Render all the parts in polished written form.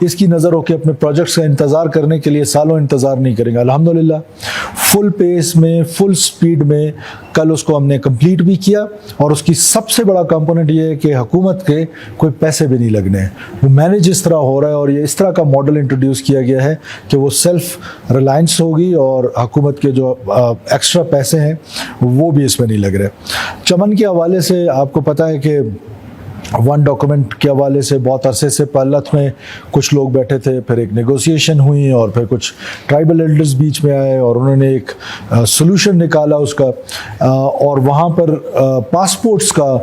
اس کی نظر ہو کہ اپنے پروجیکٹس کا انتظار کرنے کے لیے سالوں انتظار نہیں کریں گے. الحمدللہ فل پیس میں فل سپیڈ میں کل اس کو ہم نے کمپلیٹ بھی کیا, اور اس کی سب سے بڑا کمپوننٹ یہ ہے کہ حکومت کے کوئی پیسے بھی نہیں لگنے ہیں, وہ مینیج اس طرح ہو رہا ہے, اور یہ اس طرح کا ماڈل انٹروڈیوس کیا گیا ہے کہ وہ سیلف ریلائنس ہوگی اور حکومت کے جو ایکسٹرا پیسے ہیں وہ بھی اس میں نہیں لگ رہے. چمن کے حوالے سے آپ کو پتہ ہے کہ ون ڈاکومنٹ کے حوالے سے بہت عرصے سے پلت میں کچھ لوگ بیٹھے تھے, پھر ایک نیگوسیشن ہوئی اور پھر کچھ ٹرائبل ایلڈرز بیچ میں آئے اور انہوں نے ایک سلوشن نکالا اس کا, اور وہاں پر پاسپورٹس کا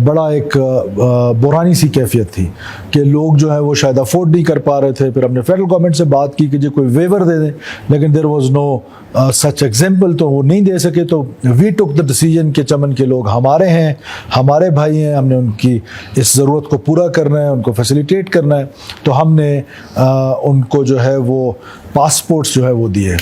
بڑا ایک بحرانی سی کیفیت تھی کہ لوگ جو ہے وہ شاید افورڈ نہیں کر پا رہے تھے. پھر ہم نے فیڈرل گورنمنٹ سے بات کی کہ جو کوئی ویور دے دیں, لیکن there was no such example, تو وہ نہیں دے سکے. تو وی ٹک دا ڈیسیجن کہ چمن کے لوگ ہمارے ہیں, ہمارے بھائی ہیں, ہم نے ان کی اس ضرورت کو پورا کرنا ہے, ان کو فیسیلیٹیٹ کرنا ہے, تو ہم نے ان کو جو ہے وہ پاسپورٹس جو ہے وہ دیے.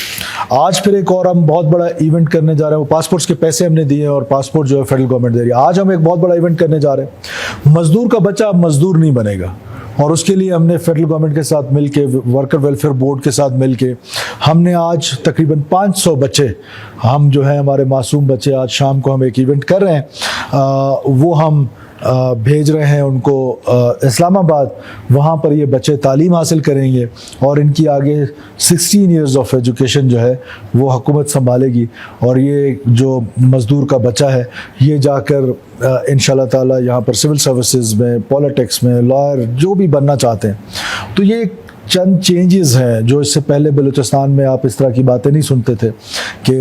آج پھر ایک اور ہم بہت بڑا ایونٹ کرنے جا رہے ہیں, وہ پاسپورٹس کے پیسے ہم نے دیے اور پاسپورٹ جو ہے فیڈرل گورنمنٹ دے رہی ہے. آج ہم ایک بہت بڑا ایونٹ کرنے جا رہے ہیں, مزدور کا بچہ اب مزدور نہیں بنے گا, اور اس کے لیے ہم نے فیڈرل گورنمنٹ کے ساتھ مل کے, ورکر ویلفیئر بورڈ کے ساتھ مل کے, ہم نے آج تقریباً 500 بچے, ہم جو ہیں ہمارے معصوم بچے, آج شام کو ہم ایک ایونٹ کر رہے ہیں, وہ ہم بھیج رہے ہیں ان کو اسلام آباد. وہاں پر یہ بچے تعلیم حاصل کریں گے اور ان کی آگے 16 ایئرز آف ایجوکیشن جو ہے وہ حکومت سنبھالے گی, اور یہ جو مزدور کا بچہ ہے یہ جا کر انشاءاللہ تعالی یہاں پر سول سروسز میں, پالیٹکس میں, لائر جو بھی بننا چاہتے ہیں. تو یہ چند چینجز ہیں جو اس سے پہلے بلوچستان میں آپ اس طرح کی باتیں نہیں سنتے تھے کہ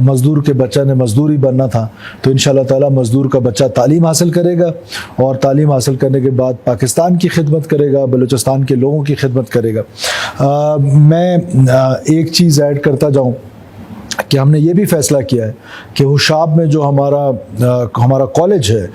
مزدور کے بچہ نے مزدور ہی بننا تھا. تو انشاءاللہ تعالی مزدور کا بچہ تعلیم حاصل کرے گا, اور تعلیم حاصل کرنے کے بعد پاکستان کی خدمت کرے گا, بلوچستان کے لوگوں کی خدمت کرے گا. میں ایک چیز ایڈ کرتا جاؤں کہ ہم نے یہ بھی فیصلہ کیا ہے کہ حشاب میں جو ہمارا کالج ہے,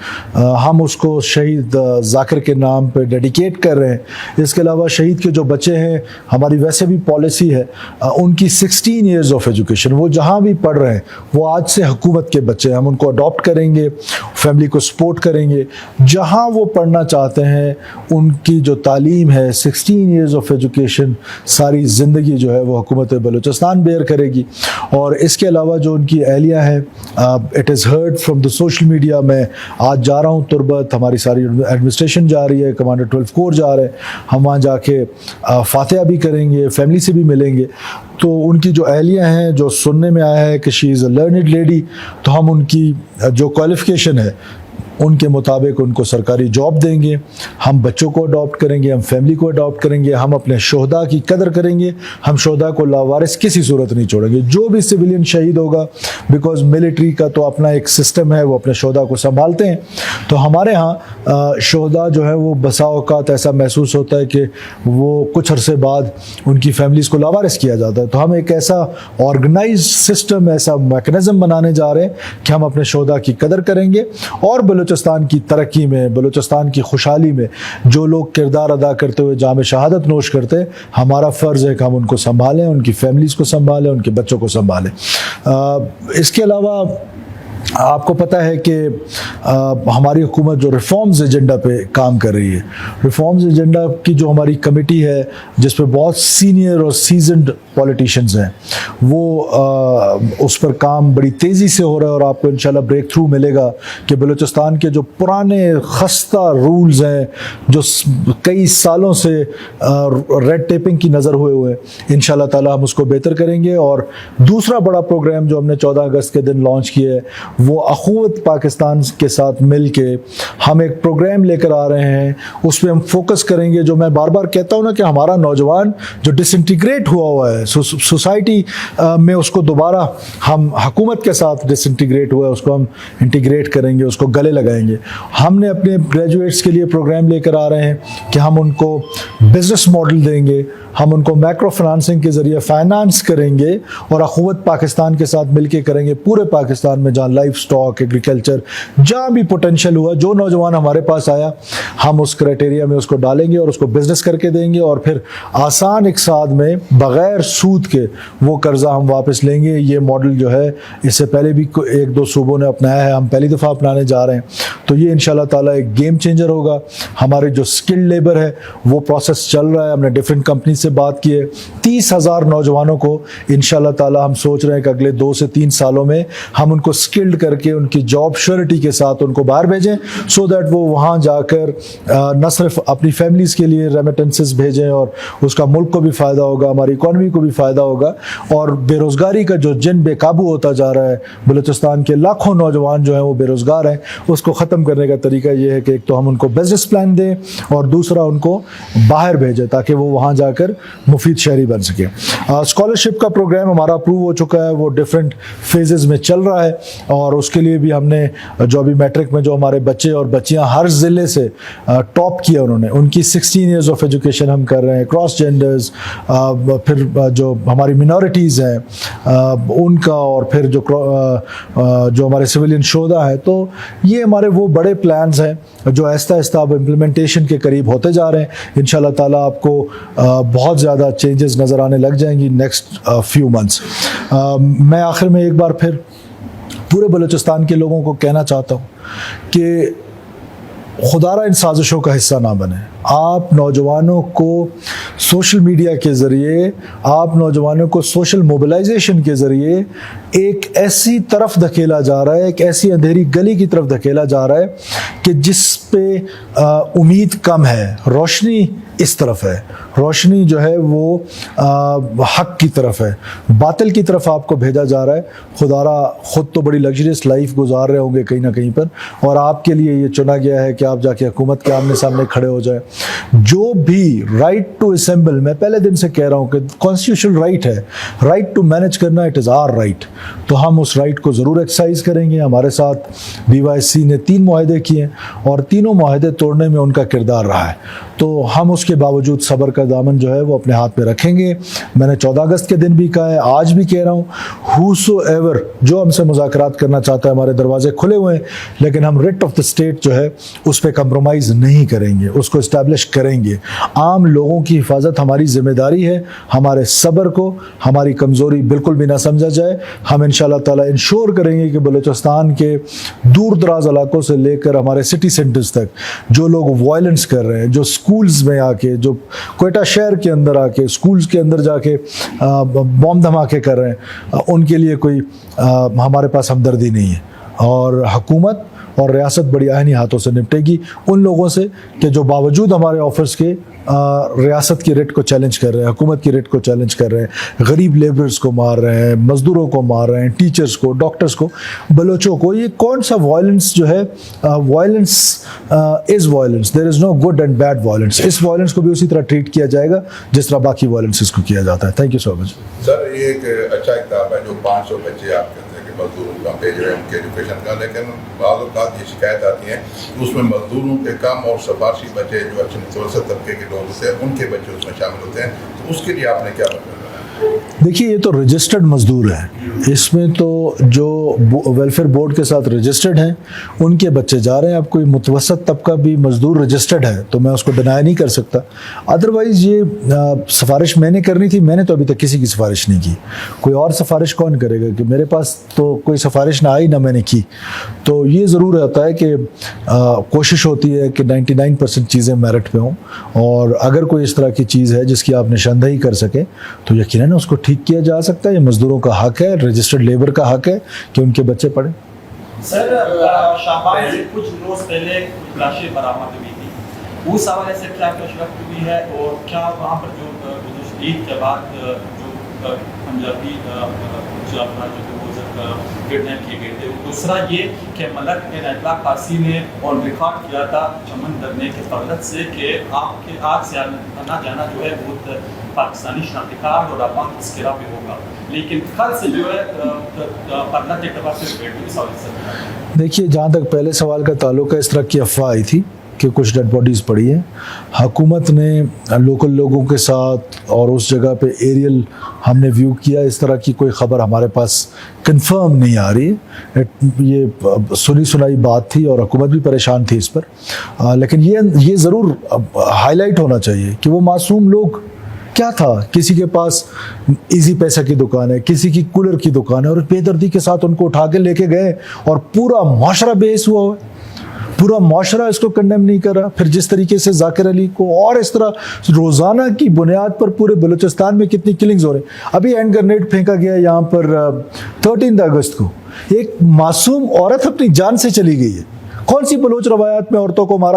ہم اس کو شہید ذاکر کے نام پہ ڈیڈیکیٹ کر رہے ہیں. اس کے علاوہ شہید کے جو بچے ہیں, ہماری ویسے بھی پالیسی ہے ان کی 16 ایئرز آف ایجوکیشن, وہ جہاں بھی پڑھ رہے ہیں وہ آج سے حکومت کے بچے ہیں, ہم ان کو اڈاپٹ کریں گے, فیملی کو سپورٹ کریں گے. جہاں وہ پڑھنا چاہتے ہیں ان کی جو تعلیم ہے 16 ایئرز آف ایجوکیشن ساری زندگی جو ہے وہ حکومت بلوچستان بیئر کرے گی. اور اس کے علاوہ جو ان کی اہلیہ ہیں, it is heard from the social media, میں آج جا رہا ہوں تربت, ہماری ساری ایڈمنسٹریشن جا رہی ہے, کمانڈر 12 کور جا رہے ہیں, ہم وہاں جا کے فاتحہ بھی کریں گے, فیملی سے بھی ملیں گے. تو ان کی جو اہلیہ ہیں, جو سننے میں آیا ہے کہ شی از اے لرنڈ لیڈی, تو ہم ان کی جو کوالیفیکیشن ہے ان کے مطابق ان کو سرکاری جاب دیں گے. ہم بچوں کو اڈاپٹ کریں گے, ہم فیملی کو اڈاپٹ کریں گے, ہم اپنے شہداء کی قدر کریں گے, ہم شہداء کو لاوارث کسی صورت نہیں چھوڑیں گے. جو بھی سویلین شہید ہوگا, بیکاز ملٹری کا تو اپنا ایک سسٹم ہے, وہ اپنے شہداء کو سنبھالتے ہیں. تو ہمارے ہاں شہداء جو ہے وہ بسا اوقات ایسا محسوس ہوتا ہے کہ وہ کچھ عرصے بعد ان کی فیملیز کو لاوارث کیا جاتا ہے. تو ہم ایک ایسا آرگنائز سسٹم, ایسا میکنزم بنانے جا رہے ہیں کہ ہم اپنے شہداء کی قدر کریں گے, اور بلوچستان کی ترقی میں, بلوچستان کی خوشحالی میں جو لوگ کردار ادا کرتے ہوئے جام شہادت نوش کرتے, ہمارا فرض ہے کہ ہم ان کو سنبھالیں, ان کی فیملیز کو سنبھالیں, ان کے بچوں کو سنبھالیں. اس کے علاوہ آپ کو پتہ ہے کہ ہماری حکومت جو ریفارمز ایجنڈا پہ کام کر رہی ہے, ریفارمز ایجنڈا کی جو ہماری کمیٹی ہے جس پہ بہت سینئر اور سیزنڈ پولیٹیشنز ہیں, وہ اس پر کام بڑی تیزی سے ہو رہا ہے. اور آپ کو انشاءاللہ بریک تھرو ملے گا کہ بلوچستان کے جو پرانے خستہ رولز ہیں جو کئی سالوں سے ریڈ ٹیپنگ کی نظر ہوئے انشاءاللہ تعالی ہم اس کو بہتر کریں گے. اور دوسرا بڑا پروگرام جو ہم نے 14 اگست کے دن لانچ کیا ہے, وہ اخوت پاکستان کے ساتھ مل کے ہم ایک پروگرام لے کر آ رہے ہیں. اس پہ ہم فوکس کریں گے, جو میں بار بار کہتا ہوں نا کہ ہمارا نوجوان جو ڈس انٹیگریٹ ہوا ہے سوسائٹی میں, اس کو دوبارہ ہم حکومت کے ساتھ ڈس انٹیگریٹ ہوا ہے اس کو ہم انٹیگریٹ کریں گے, اس کو گلے لگائیں گے. ہم نے اپنے گریجویٹس کے لیے پروگرام لے کر آ رہے ہیں کہ ہم ان کو بزنس ماڈل دیں گے, ہم ان کو مائکرو فنانسنگ کے ذریعے فائنانس کریں گے, اور اخوت پاکستان کے ساتھ مل کے کریں گے. پورے پاکستان میں جہاں لائف سٹاک, ایگریکلچر, جہاں بھی پوٹینشیل ہوا, جو نوجوان ہمارے پاس آیا ہم اس کرائٹیریا میں اس کو ڈالیں گے اور اس کو بزنس کر کے دیں گے, اور پھر آسان اقساط میں بغیر سود کے وہ قرضہ ہم واپس لیں گے. یہ ماڈل جو ہے اس سے پہلے بھی 1-2 صوبوں نے اپنایا ہے, ہم پہلی دفعہ اپنانے جا رہے ہیں, تو یہ انشاءاللہ تعالیٰ ایک گیم چینجر ہوگا. ہمارے جو اسکلڈ لیبر ہے وہ پروسیس چل رہا ہے, ہم نے ڈفرینٹ کمپنی سے بات کی ہے. 30,000 نوجوانوں کو انشاءاللہ تعالیٰ ہم سوچ رہے ہیں کہ اگلے 2 سے 3 سالوں میں ہم ان کو اسکلڈ کر کے ان کی جاب شیورٹی کے ساتھ ان کو باہر بھیجیں, سو دیٹ وہ وہاں جا کر نہ صرف اپنی فیملیز کے لیے ریمیٹنسز بھیجیں اور اس کا ملک کو بھی فائدہ ہوگا, ہماری اکانومی کو بھی فائدہ ہوگا. اور بے روزگاری کا جو جن بے قابو ہوتا جا رہا ہے, بلوچستان کے لاکھوں نوجوان جو ہیں وہ بے روزگار ہیں, اس کو ختم کرنے کا طریقہ یہ ہے کہ ایک تو ہم ان کو بزنس پلان دیں اور دوسرا ان کو باہر بھیجیں تاکہ وہ وہاں جا کر مفید شہری بن سکیں. اسکالرشپ کا پروگرام ہمارا اپروو ہو چکا ہے, وہ ڈفرینٹ فیزز میں چل رہا ہے, اور اس کے لیے بھی ہم نے جو ابھی میٹرک میں جو ہمارے بچے اور بچیاں ہر ضلع سے ٹاپ کیا انہوں نے, ان کی 16 ایئرز آف ایجوکیشن ہم کر رہے ہیں. کراس جینڈرز, پھر جو ہماری منورٹیز ہیں ان کا, اور پھر جو ہمارے سویلین شہداء ہیں. تو یہ ہمارے وہ بڑے پلانز ہیں جو آہستہ آہستہ اب امپلیمنٹیشن کے قریب ہوتے جا رہے ہیں. انشاءاللہ تعالیٰ آپ کو بہت زیادہ چینجز نظر آنے لگ جائیں گی نیکسٹ فیو منتھس. میں آخر میں ایک بار پھر پورے بلوچستان کے لوگوں کو کہنا چاہتا ہوں کہ خدا را ان سازشوں کا حصہ نہ بنیں. آپ نوجوانوں کو سوشل میڈیا کے ذریعے, آپ نوجوانوں کو سوشل موبلائزیشن کے ذریعے ایک ایسی طرف دھکیلا جا رہا ہے, ایک ایسی اندھیری گلی کی طرف دھکیلا جا رہا ہے کہ جس پہ امید کم ہے. روشنی اس طرف ہے, روشنی جو ہے وہ حق کی طرف ہے, باطل کی طرف آپ کو بھیجا جا رہا ہے. خدا را خود تو بڑی لگژریس لائف گزار رہے ہوں گے کہیں نہ کہیں پر, اور آپ کے لیے یہ چنا گیا ہے کہ آپ جا کے حکومت کے آمنے سامنے کھڑے ہو جائیں. جو بھی رائٹ ٹو اسمبل, میں پہلے دن سے کہہ رہا ہوں کہ کانسٹیٹیوشنل رائٹ ہے, رائٹ ٹو مینج کرنا, اٹ از آر رائٹ. تو ہم اس رائٹ کو ضرور ایکسرسائز کریں گے. ہمارے ساتھ BYSC نے 3 معاہدے کیے ہیں اور تینوں معاہدے توڑنے میں ان کا کردار رہا ہے, تو ہم اس کے باوجود صبر کا دامن جو ہے وہ اپنے ہاتھ میں رکھیں گے. میں نے 14 اگست کے دن بھی کہا ہے, آج بھی کہہ رہا ہوں, ہو ایور جو ہم سے مذاکرات کرنا چاہتا ہے, ہمارے دروازے کھلے ہوئے ہیں, لیکن ہم ریٹ آف دا اسٹیٹ جو ہے اس پہ کمپرومائز نہیں کریں گے, اس کو اسٹیبلش کریں گے. عام لوگوں کی حفاظت ہماری ذمہ داری ہے. ہمارے صبر کو ہماری کمزوری بالکل بھی نہ سمجھا جائے. ہم انشاءاللہ تعالیٰ انشور کریں گے کہ بلوچستان کے دور دراز علاقوں سے لے کر ہمارے سٹی سینٹرز تک جو لوگ وائلنس کر رہے ہیں, جو سکولز میں آ کے, جو کوئٹہ شہر کے اندر آ کے سکولز کے اندر جا کے بم دھماکے کر رہے ہیں, ان کے لیے کوئی ہمارے پاس ہمدردی نہیں ہے. اور حکومت اور ریاست بڑی آہنی ہاتھوں سے نپٹے گی ان لوگوں سے کہ جو باوجود ہمارے آفرز کے ریاست کی ریٹ کو چیلنج کر رہے ہیں, حکومت کی ریٹ کو چیلنج کر رہے ہیں, غریب لیبرز کو مار رہے ہیں, مزدوروں کو مار رہے ہیں, ٹیچرز کو, ڈاکٹرز کو, بلوچوں کو. یہ کون سا وائلنس جو ہے, violence is violence, there is no good and bad violence. اس وائلنس کو بھی اسی طرح ٹریٹ کیا جائے گا جس طرح باقی وائلنسز کو کیا جاتا ہے. تھینک یو سو مچ. سر یہ ایک اچھا اقدام ہے جو 500 بچے آپ کے مزدوروں کا بھیج رہے ہیں ان کے ایجوکیشن کا, لیکن بعض اوقات یہ شکایت آتی ہے کہ اس میں مزدوروں کے کم اور سفارشی بچے جو اچھے متوسط طبقے کے لوگ ہوتے ہیں ان کے بچے اس میں شامل ہوتے ہیں, تو اس کے لیے آپ نے کیا مطلب؟ دیکھیے یہ تو رجسٹرڈ مزدور ہیں, اس میں تو جو ویلفیئر بورڈ کے ساتھ رجسٹرڈ ہیں ان کے بچے جا رہے ہیں. اب کوئی متوسط طبقہ بھی مزدور رجسٹرڈ ہے تو میں اس کو ڈینائی نہیں کر سکتا. ادروائز یہ سفارش میں نے کرنی تھی, میں نے تو ابھی تک کسی کی سفارش نہیں کی. کوئی اور سفارش کون کرے گا, کہ میرے پاس تو کوئی سفارش نہ آئی نہ میں نے کی. تو یہ ضرور ہوتا ہے کہ کوشش ہوتی ہے کہ 99% چیزیں میرٹ پہ ہوں, اور اگر کوئی اس طرح کی چیز ہے جس کی آپ نشاندہی کر سکیں تو یقیناً اس کو ٹھیک کیا جا سکتا ہے. یہ مزدوروں کا حق ہے, رجسٹرڈ لیبر کا حق ہے کہ ان کے بچے پڑھیں. سر شاہباز سے کچھ روز پہلے لاشیں برآمد ہوئی تھی, اس حوالے سے کیا کچھ وقت ہوئی ہے, اور کیا وہاں پر جو عید کے بعد جو پنجابی جو کڈنیپ کیے گئے تھے. دوسرا یہ کہ ملک عنایت اللہ قاسی نے آن ریکارڈ کیا تھا چمن درنے کے فضلت سے کہ آپ کے آج سے آنا جانا جو ہے وہ پاکستانی شناختی کارڈ اور اپان تذکرہ بھی ہوگا, لیکن کل سے جو ہے پرنہ کے اعتبار سے بیٹھ بھی سوال. دیکھیے جہاں تک پہلے سوال کا تعلق ہے, اس طرح کی افواہ آئی تھی کہ کچھ ڈیڈ باڈیز پڑی ہیں. حکومت نے لوکل لوگوں کے ساتھ اور اس جگہ پہ ایریل ہم نے ویو کیا, اس طرح کی کوئی خبر ہمارے پاس کنفرم نہیں آ رہی. یہ سنی سنائی بات تھی اور حکومت بھی پریشان تھی اس پر, لیکن یہ ضرور ہائی لائٹ ہونا چاہیے کہ وہ معصوم لوگ کیا تھا. کسی کے پاس ایزی پیسہ کی دکان ہے, کسی کی کولر کی دکان ہے, اور بے دردی کے ساتھ ان کو اٹھا کے لے کے گئے اور پورا معاشرہ بحث ہوا ہے. پورا معاشرہ اس کو کنڈیم نہیں کر رہا. پھر جس طریقے سے ذاکر علی کو اور اس طرح روزانہ کی بنیاد پر پورے بلوچستان میں کتنی کلنگز ہو رہے ہیں. ابھی ہینڈ گرنیڈ پھینکا گیا یہاں پر 13 اگست کو, ایک معصوم عورت اپنی جان سے چلی گئی ہے. کون سی بلوچ روایات میں عورتوں کو مارا